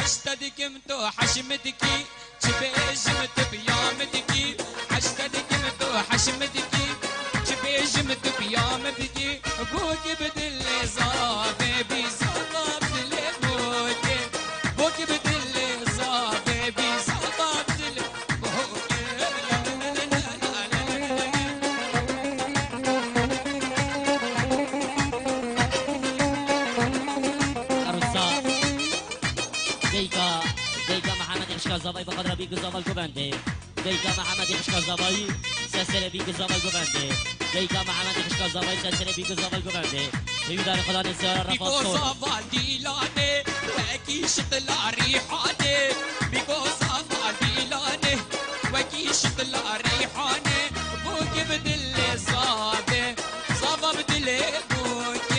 عشتدكم تو حشمتكي شبيجمت بيامتكي عشتدكم تو حشمتكي شبيجمت بيامتكي بوك بدل صافي بيزاطة بدل بوك بدل صافي بيزاطة بدل بوك أرزاق ديكا محمد يخشكا زباي بقدر بيك زبال كوباندي ديكا محمد يخشكا زباي سلسلة بيك زبال كوباندي ديكا محمد يخشكا زباي سلسلة بيك زبال كوباندي يودار خدا نسيار بيكو رفض زبال ديلاني وكي شطلا ريحاني بيكو زبال ديلاني وكي شطلا ريحاني بوك بدل صابي صابا بدل بوك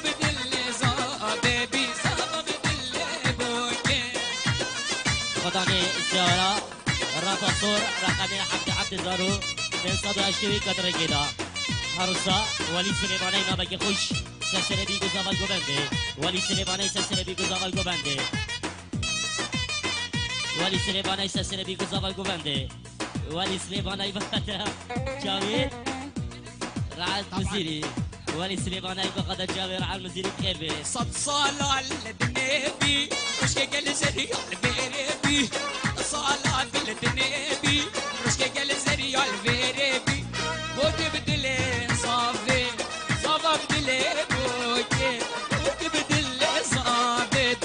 بدل صابي بي صابا بدل بوك خدا نسيار رفض صور رقمين حبد زارو من صدو اشتوي قدر كده هرسا ولي سليماني ما بقي خوش سلسلة بيكو زبال كوباندي ولي سليماني سلسلة بيكو زبال كوباندي ولي سليماني سلسلة بيكو زبال كوباندي ولي سليماني بقدر جاويد رعد مزيري ولي سليماني بقدر جاويد رعد مزيري كيربي صد صلاة للنبي مش قال زريع البيربي صلاة للنبي مش قال زريع البيربي بوك بدل صافي صافا بدل بوك بدل صافي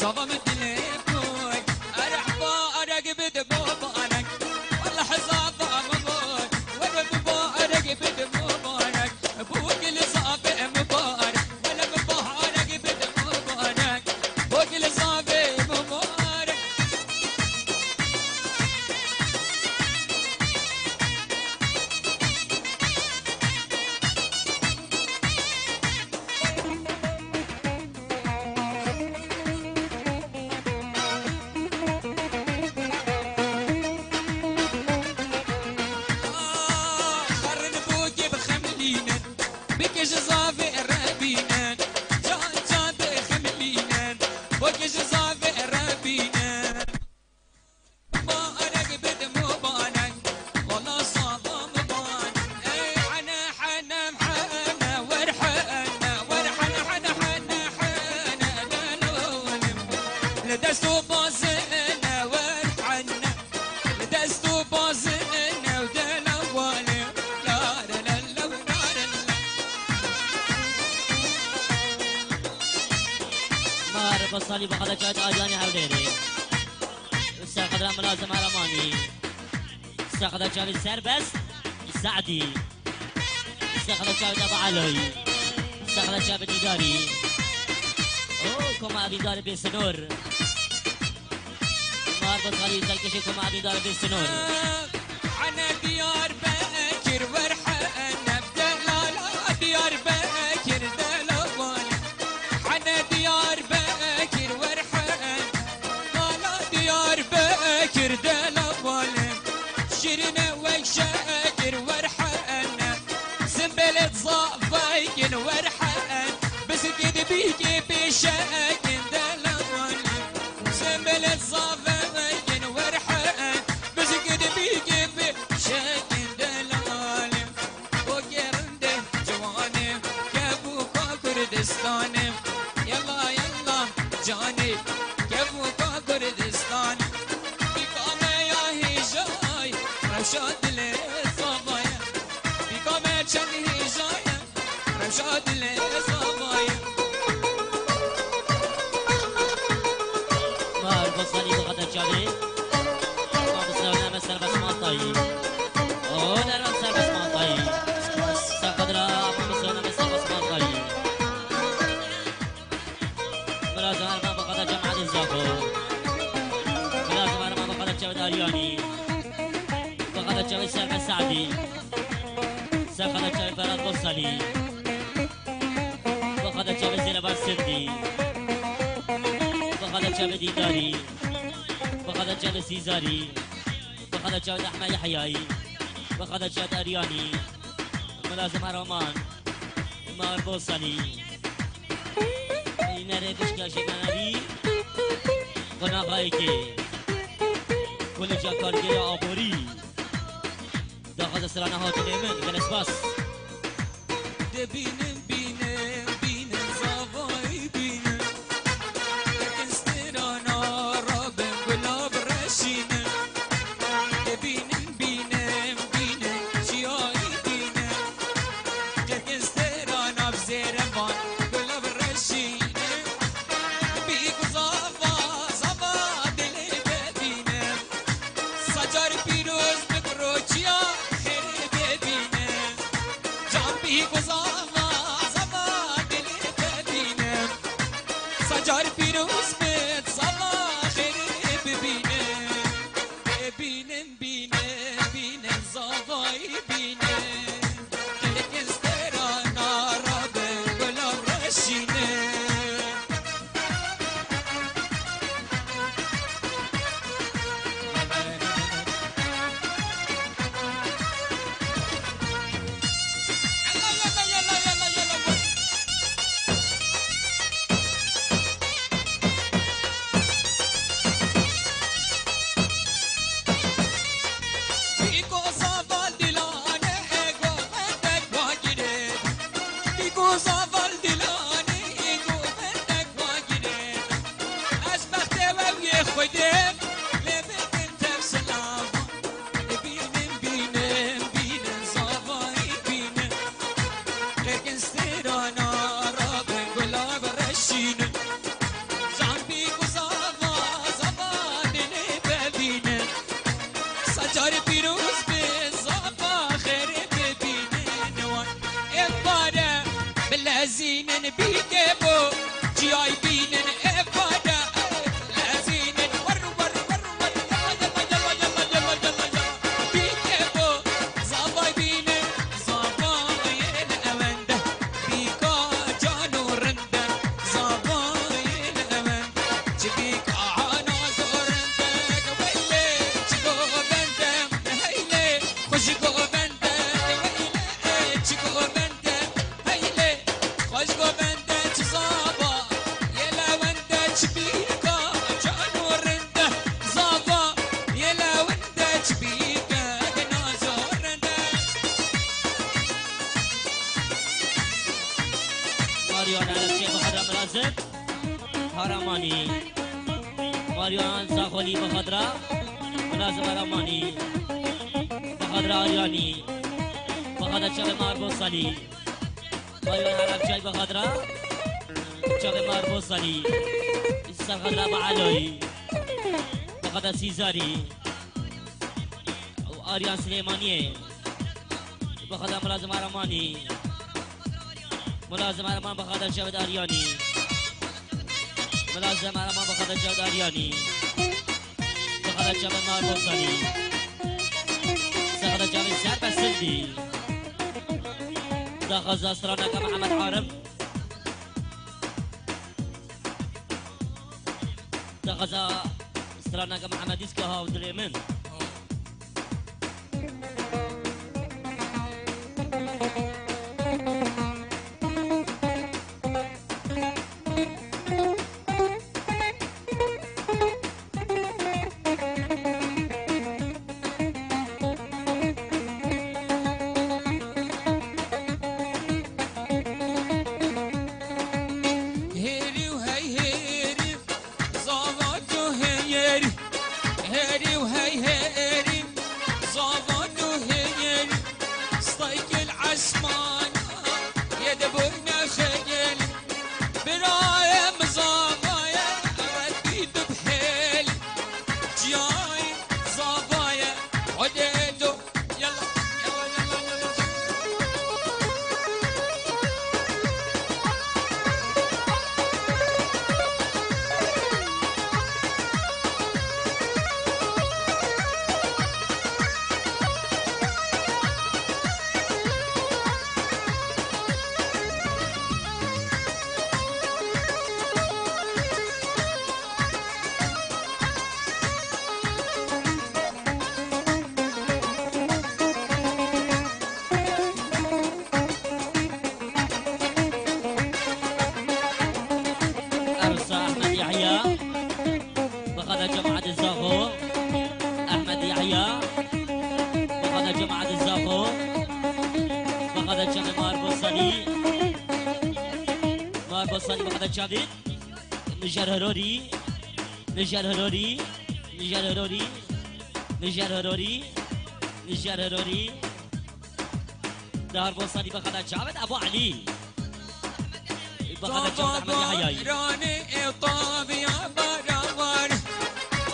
صافا بدل بوك ارحبا ارقبد مبارك والله حزابا مبارك ورقبا ارقبد مبارك بوك لصافي مبارك ولا مبارك بد مبارك بوك لصافي مبارك خرن بوكي بخملينا بك جزافي رابينا جان جان بخملينا بوكي جزافي رابينا ما أرق بد مبانك والله صابا مبان اي حنا حنا محانا ورحانا ورحنا حنا حنا حنا دلولم لدستو بازنا ورحنا لدستو بازنا ودلولم لا لا لا لا لا مار بصالي بقدر جاويد آجاني هوليري استقدر ملازم هرماني استقدر جاويد سربس سعدي استقدر جاويد أبو علي استقدر جاويد إداري أوه كما إداري بسنور مار بصالي زلكشي كما إداري بسنور أنا ديار باكر ورحنا بدلالا ديار باكر دلوان أنا ديار باكر ورحنا مالا ديار باكر دلوان شرنا وشاكر ورحنا زنبلت صافايكن ورحنا بس كده بيجي بشاكن دلوان زنبلت صافايكن ورحنا بس كده بيجي بشاكن دلوان وكرنده جواني كابوكا كردستان يلا يلا جاني كابوكا كردستان بكامة يا هجاي رشاد لصبايا بكامة شن هجاي رشاد لصبايا مار بصالي بقدر جاويد ما بصالي مثل بس ما طيب أوه نرى مثل بس ما طيب استقدر ما بصالي مثل بس ما طيب ملازم أرمان بقدر جمع الزاكو ملازم أرمان بقدر جاويد أرياني بقدر جاويد سلمى سعدي بقدر جاويد فراد بصالي بقدر جاويد زينب السندي بقدر جاويد إداري بقدر جاويد سيزاري بقدر جاويد أحمد يحياي بقدر جاويد أرياني ملازم أرمان مار بوصلي نره بشكل شکناری قناغایی که كل جاكار جاي ابوري داخل سرانه هاتو من جلس بس دبینم بینم بینم زاوای بینم لکن سترانا را به گلاب رشینم دبینم بینم بینم چیایی بینم لکن سترانا بزیرم وان گلاب رشینم بیگو زاوا زاوا دلی ببینم سجار پیروز بگروچیا خیلی ببینم جان بیگو زاوا زاوا دلی ببینم سجار پیروز بد زاوا خیلی ببینم ببینم بینم بینم زاوای بینم لکن سترانا را به گلاب رشینم سجار پیروز به زفا خیر ببینن وان افاده بلازینن بیگه بو جیای بینن افاده لازینن ور ور ور ور یلا یلا یلا یلا یلا یلا بیگه بو زفای بینن زفای الامنده بیکا جانو رنده زفای الامنده چبیک آنا زورنده ویلی چگو خوش گو بنده ویله چگو بنده هیله خوش گو بنده چه زابا یه لونده چه بیکا جانو رنده زابا یه لونده چه بیکا گنازو رنده ماريوان على الشيخ بخضرة ملازم هرماني ماريوان ساخولي بخضرة ملازم هرماني بخضرة عرياني بخضرة شغل ماربو صلي ماريوان على الشيخ بخضرة شغل ماربو صلي السر خضرة بعلوي بخضرة سيزاري وآريان سليمانية بخضرة ملازم هرماني ملازم هرمان بخاطر شهد آریانی ملازم هرمان بخاطر شهد آریانی بخاطر شهد مار بوصلی بخاطر شهد سر بسندی داخل زاسترانا كمحمد عارف داخل زاسترانا كمحمد ديسكو هاو دليمن هيري وهي هيري زاواتو هيري هيري وهي هيري بصاني بقدر شادد نجار هروري نجار هروري نجار هروري نجار هروري نجار هروري دار بصاني بقدر جاود ابو علي بقدر جاود احمد يحيى راني طاب يا باروان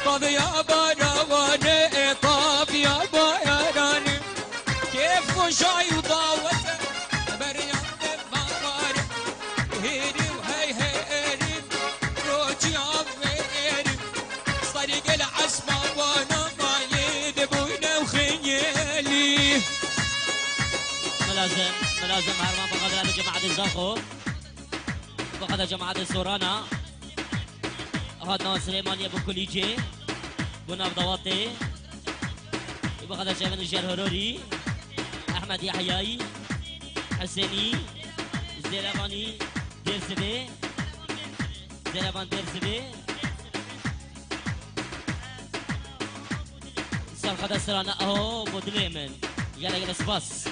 طاب يا باروان طاب يا باروان كيف وشاي وضاوته بريان بابار هيري وهي هيري روجي عميري طريق العصمة وانا ما يدبونا وخيالي ملازم هرمان بقدر جماعة الزاخو بقدر جماعة السورانا هادنا سليمانية بكوليجي بناف ضواطي بقدر شايفين الجار هروري احمد يحيى حسيني زيراباني ديرسبي زيرابان ديرسبي سال خدا سرانا اهو مدليمن يلا يلا سباس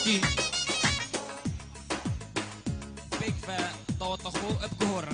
طوتي بيكفى طوت اخوه بقهور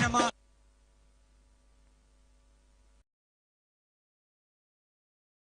نما